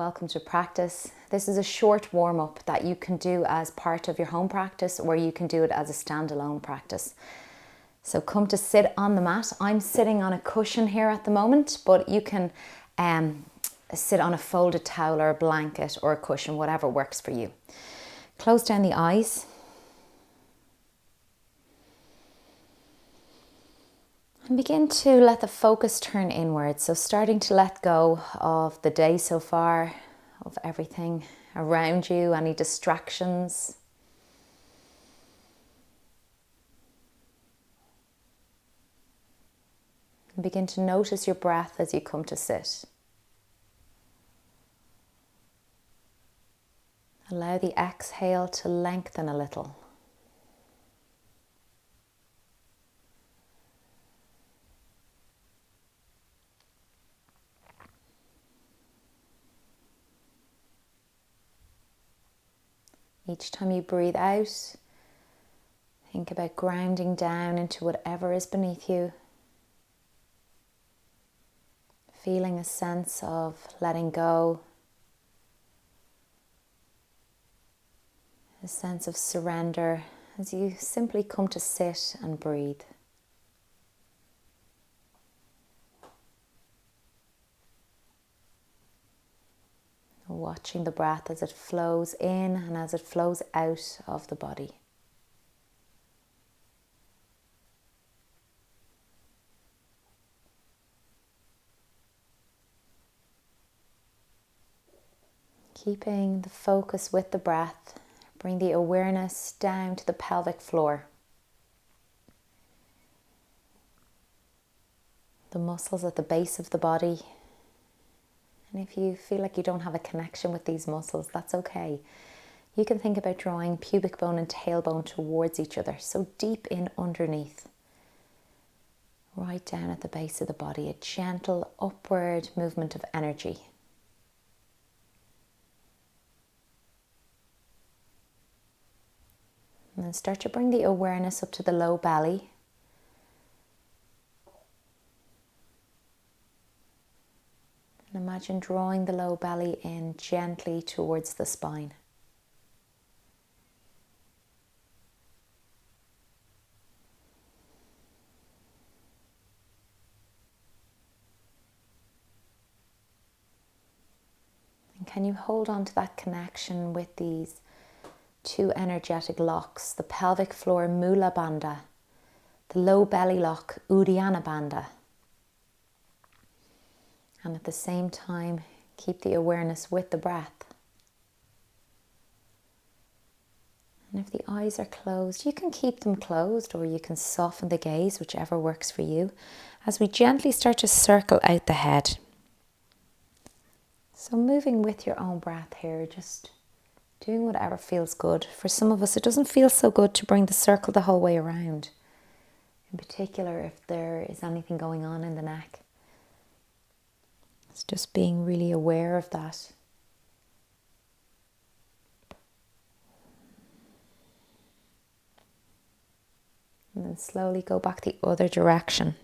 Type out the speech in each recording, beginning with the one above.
welcome to practice. This is a short warm-up that you can do as part of your home practice, or you can do it as a standalone practice. So come to sit on the mat. I'm sitting on a cushion here at the moment, but you can sit on a folded towel or a blanket or a cushion, whatever works for you. Close down the eyes. And begin to let the focus turn inwards. So starting to let go of the day so far, of everything around you, any distractions. And begin to notice your breath as you come to sit. Allow the exhale to lengthen a little. Each time you breathe out, think about grounding down into whatever is beneath you. Feeling a sense of letting go, a sense of surrender as you simply come to sit and breathe. Watching the breath as it flows in and as it flows out of the body. Keeping the focus with the breath, bring the awareness down to the pelvic floor. The muscles at the base of the body. And if you feel like you don't have a connection with these muscles, that's okay. You can think about drawing pubic bone and tailbone towards each other, so deep in underneath. Right down at the base of the body, a gentle upward movement of energy. And then start to bring the awareness up to the low belly. And imagine drawing the low belly in gently towards the spine. And can you hold on to that connection with these two energetic locks, the pelvic floor Mula Bandha, the low belly lock Uddiyana Bandha. And at the same time, keep the awareness with the breath. And if the eyes are closed, you can keep them closed or you can soften the gaze, whichever works for you, as we gently start to circle out the head. So moving with your own breath here, just doing whatever feels good. For some of us, it doesn't feel so good to bring the circle the whole way around. In particular, if there is anything going on in the neck. It's just being really aware of that. And then slowly go back the other direction.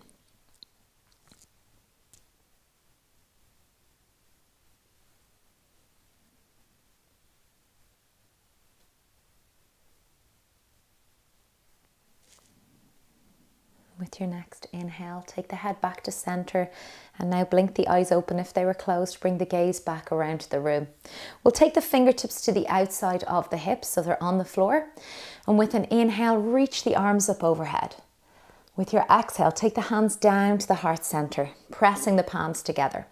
With your next inhale, take the head back to center and now blink the eyes open if they were closed. Bring the gaze back around the room. We'll take the fingertips to the outside of the hips so they're on the floor. And with an inhale, reach the arms up overhead. With your exhale, take the hands down to the heart center, pressing the palms together.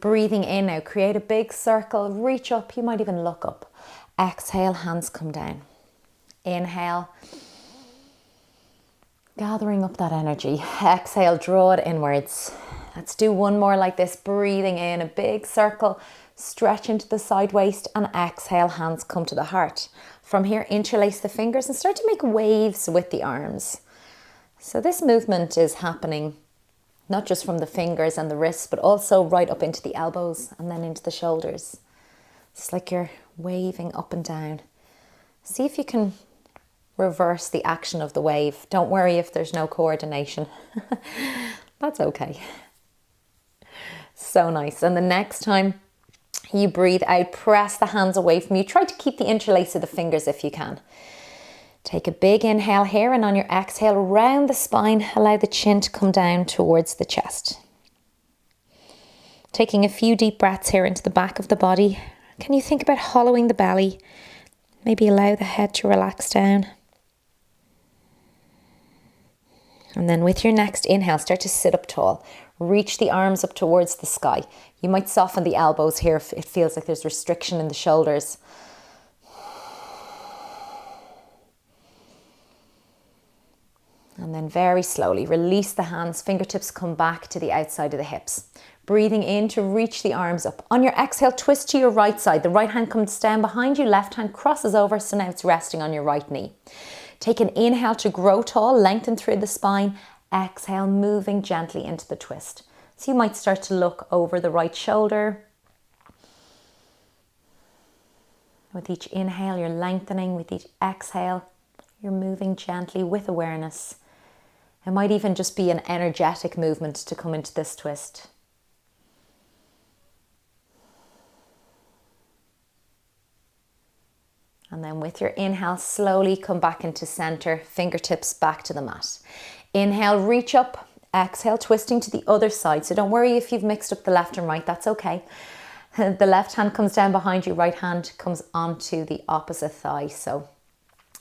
Breathing in now, create a big circle, reach up, you might even look up. Exhale, hands come down. Inhale. Gathering up that energy. Exhale, draw it inwards. Let's do one more like this. Breathing in, a big circle. Stretch into the side waist and exhale, hands come to the heart. From here, interlace the fingers and start to make waves with the arms. So this movement is happening not just from the fingers and the wrists, but also right up into the elbows and then into the shoulders. It's like you're waving up and down. See if you can reverse the action of the wave. Don't worry if there's no coordination. That's okay. So nice. And the next time You breathe out, press the hands away from you. Try to keep the interlace of the fingers if you can. Take a big inhale here, and on your exhale, round the spine, allow the chin to come down towards the chest. Taking a few deep breaths here into the back of the body. Can you think about hollowing the belly? Maybe allow the head to relax down. And then with your next inhale, start to sit up tall. Reach the arms up towards the sky. You might soften the elbows here if it feels like there's restriction in the shoulders. And then very slowly release the hands, fingertips come back to the outside of the hips. Breathing in to reach the arms up. On your exhale, twist to your right side. The right hand comes down behind you, left hand crosses over, so now it's resting on your right knee. Take an inhale to grow tall, lengthen through the spine. Exhale, moving gently into the twist. So you might start to look over the right shoulder. With each inhale, you're lengthening. With each exhale, you're moving gently with awareness. It might even just be an energetic movement to come into this twist. And then with your inhale, slowly come back into center, fingertips back to the mat. Inhale, reach up. Exhale, twisting to the other side. So don't worry if you've mixed up the left and right, that's okay. The left hand comes down behind you, right hand comes onto the opposite thigh. So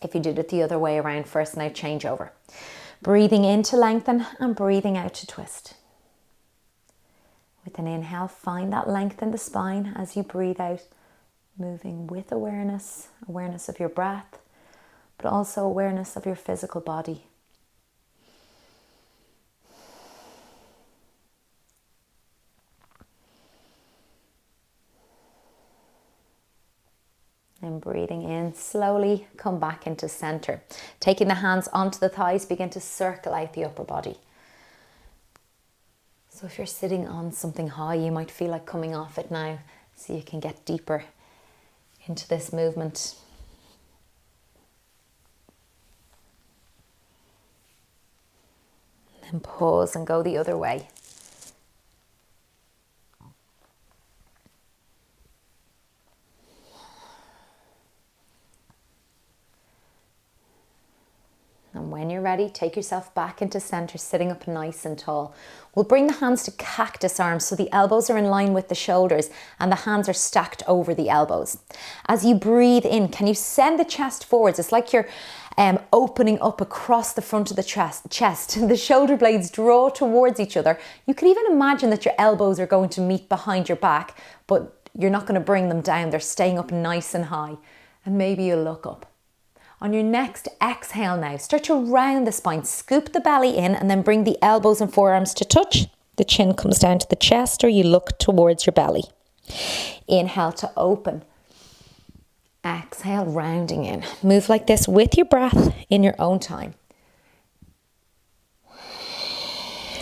if you did it the other way around first, now change over. Breathing in to lengthen and breathing out to twist. With an inhale, find that length in the spine as you breathe out. Moving with awareness, awareness of your breath, but also awareness of your physical body. And breathing in, slowly come back into center. Taking the hands onto the thighs, begin to circle out the upper body. So if you're sitting on something high, you might feel like coming off it now, so you can get deeper into this movement. And then pause and go the other way. And when you're ready, take yourself back into center, sitting up nice and tall. We'll bring the hands to cactus arms so the elbows are in line with the shoulders and the hands are stacked over the elbows. As you breathe in, can you send the chest forwards? It's like you're opening up across the front of the chest. The shoulder blades draw towards each other. You can even imagine that your elbows are going to meet behind your back, but you're not going to bring them down. They're staying up nice and high. And maybe you'll look up. On your next exhale now, start to round the spine, scoop the belly in and then bring the elbows and forearms to touch. The chin comes down to the chest or you look towards your belly. Inhale to open. Exhale, rounding in. Move like this with your breath in your own time.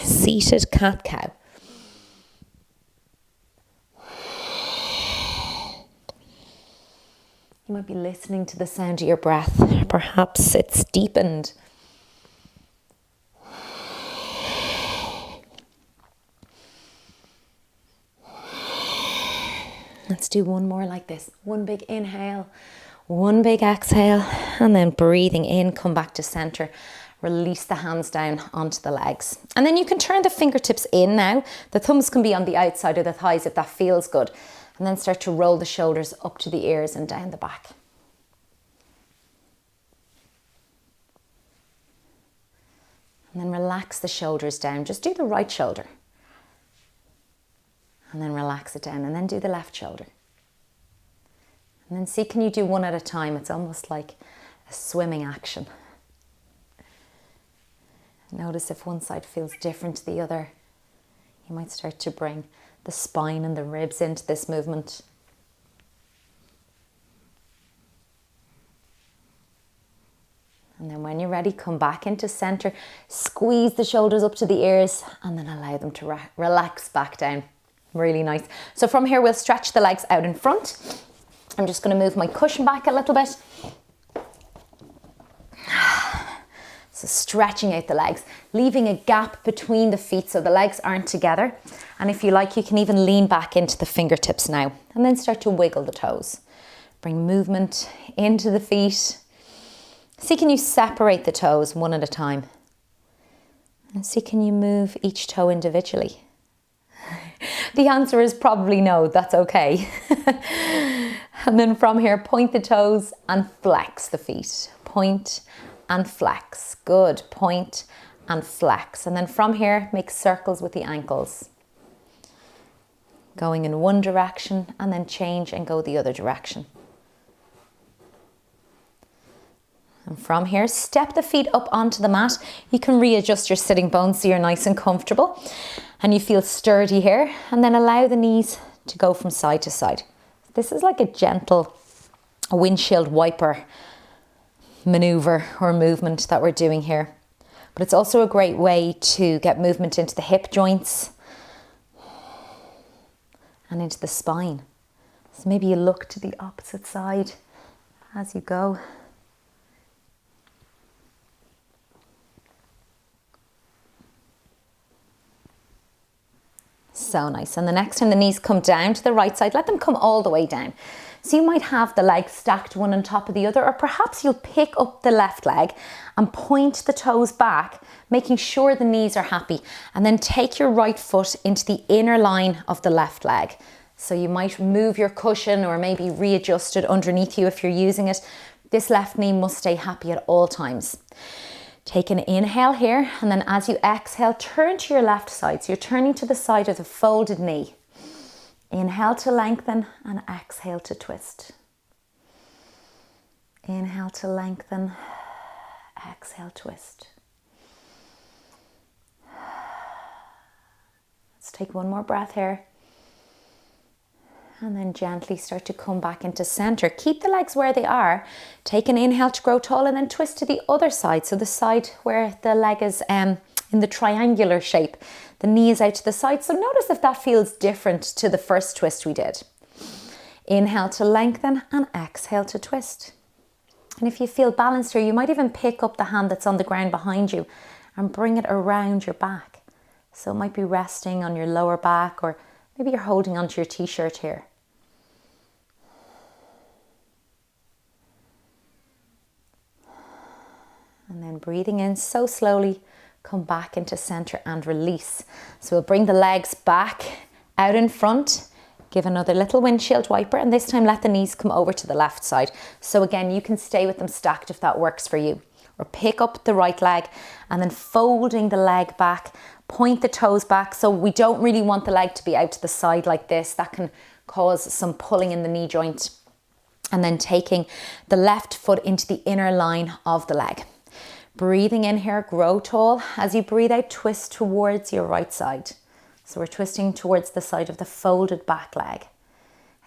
Seated cat-cow. You might be listening to the sound of your breath. Perhaps it's deepened. Let's do one more like this. One big inhale, one big exhale, and then breathing in, come back to center. Release the hands down onto the legs. And then you can turn the fingertips in now. The thumbs can be on the outside of the thighs if that feels good. And then start to roll the shoulders up to the ears and down the back. And then relax the shoulders down. Just do the right shoulder. And then relax it down. And then do the left shoulder. And then see, can you do one at a time? It's almost like a swimming action. Notice if one side feels different to the other. You might start to bring the spine and the ribs into this movement. And then when you're ready, come back into center, squeeze the shoulders up to the ears and then allow them to relax back down. Really nice. So from here, we'll stretch the legs out in front. I'm just going to move my cushion back a little bit. So stretching out the legs, leaving a gap between the feet so the legs aren't together. And if you like, you can even lean back into the fingertips now and then start to wiggle the toes. Bring movement into the feet. See, can you separate the toes one at a time? And see, can you move each toe individually? The answer is probably no, that's okay. And then from here, point the toes and flex the feet. Point and flex. Good. Point and flex. And then from here, make circles with the ankles. Going in one direction and then change and go the other direction. And from here, step the feet up onto the mat. You can readjust your sitting bones so you're nice and comfortable and you feel sturdy here. And then allow the knees to go from side to side. This is like a gentle windshield wiper maneuver or movement that we're doing here. But it's also a great way to get movement into the hip joints and into the spine. So maybe you look to the opposite side as you go. So nice. And the next time the knees come down to the right side, let them come all the way down. So you might have the legs stacked one on top of the other, or perhaps you'll pick up the left leg and point the toes back, making sure the knees are happy. And then take your right foot into the inner line of the left leg. So you might move your cushion or maybe readjust it underneath you if you're using it. This left knee must stay happy at all times. Take an inhale here, and then as you exhale, turn to your left side. So you're turning to the side of the folded knee. Inhale to lengthen and exhale to twist. Inhale to lengthen, exhale, twist. Let's take one more breath here. And then gently start to come back into center. Keep the legs where they are. Take an inhale to grow tall and then twist to the other side. So the side where the leg is in the triangular shape. The knee is out to the side. So notice if that feels different to the first twist we did. Inhale to lengthen and exhale to twist. And if you feel balanced here, you might even pick up the hand that's on the ground behind you and bring it around your back. So it might be resting on your lower back, or maybe you're holding onto your t-shirt here. And then breathing in so slowly, come back into center and release. So we'll bring the legs back out in front, give another little windshield wiper, and this time let the knees come over to the left side. So again, you can stay with them stacked if that works for you. Or pick up the right leg and then folding the leg back, point the toes back. So we don't really want the leg to be out to the side like this. That can cause some pulling in the knee joint. And then taking the left foot into the inner line of the leg. Breathing in here, grow tall. As you breathe out, twist towards your right side. So we're twisting towards the side of the folded back leg.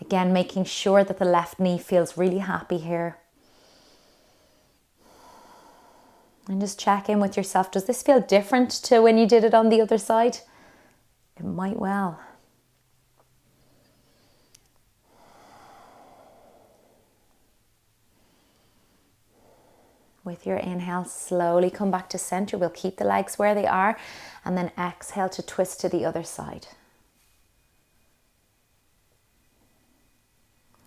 Again, making sure that the left knee feels really happy here. And just check in with yourself. Does this feel different to when you did it on the other side? It might well. With your inhale, slowly come back to center. We'll keep the legs where they are and then exhale to twist to the other side.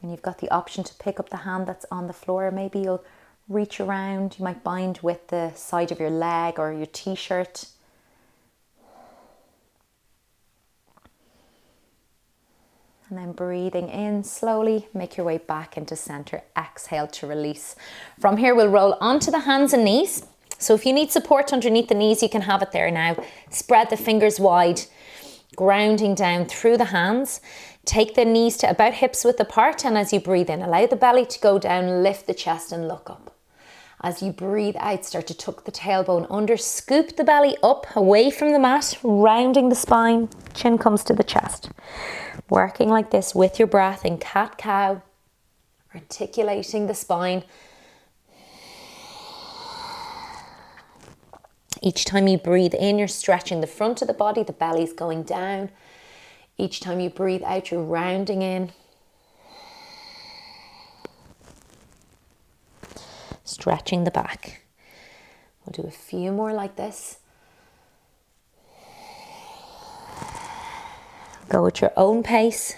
And you've got the option to pick up the hand that's on the floor. Maybe you'll reach around. You might bind with the side of your leg or your t-shirt. And then breathing in slowly, make your way back into center. Exhale to release. From here, we'll roll onto the hands and knees. So if you need support underneath the knees, you can have it there now. Spread the fingers wide, grounding down through the hands. Take the knees to about hips width apart, and as you breathe in, allow the belly to go down, lift the chest and look up. As you breathe out, start to tuck the tailbone under, scoop the belly up away from the mat, rounding the spine, chin comes to the chest. Working like this with your breath in cat-cow, articulating the spine. Each time you breathe in, you're stretching the front of the body, the belly's going down. Each time you breathe out, you're rounding in. Stretching the back. We'll do a few more like this. Go at your own pace.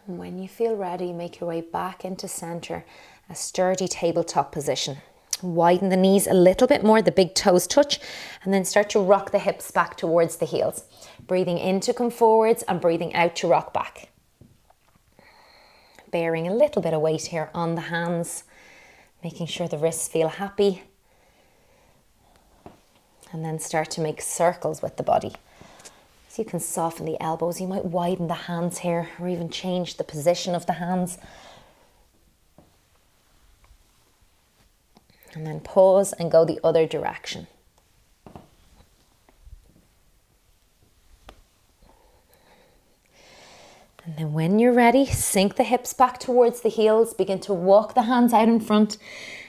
And when you feel ready, make your way back into center, a sturdy tabletop position. Widen the knees a little bit more, the big toes touch, and then start to rock the hips back towards the heels. Breathing in to come forwards and breathing out to rock back. Bearing a little bit of weight here on the hands, making sure the wrists feel happy. And then start to make circles with the body. So you can soften the elbows, you might widen the hands here, or even change the position of the hands. And then pause and go the other direction. And then when you're ready, sink the hips back towards the heels, begin to walk the hands out in front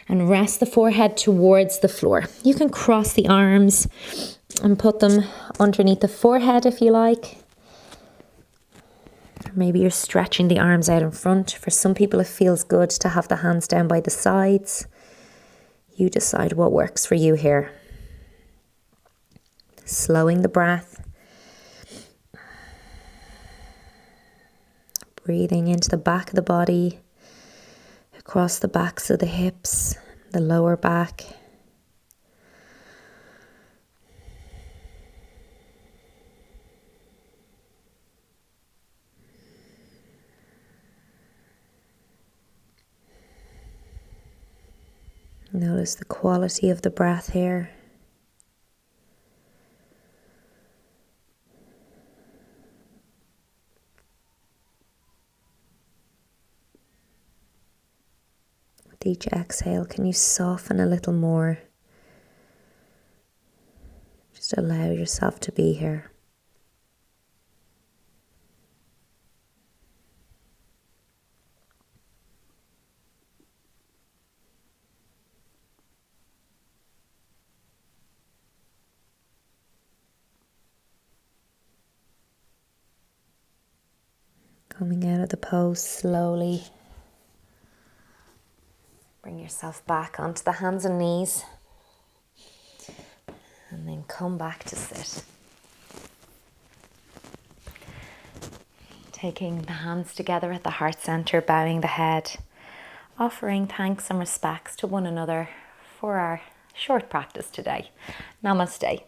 and rest the forehead towards the floor. You can cross the arms and put them underneath the forehead if you like. Or maybe you're stretching the arms out in front. For some people it feels good to have the hands down by the sides. You decide what works for you here. Slowing the breath. Breathing into the back of the body, across the backs of the hips, the lower back. Notice the quality of the breath here. With each exhale, can you soften a little more? Just allow yourself to be here. Coming out of the pose slowly. Bring yourself back onto the hands and knees. And then come back to sit. Taking the hands together at the heart center, bowing the head. Offering thanks and respects to one another for our short practice today. Namaste.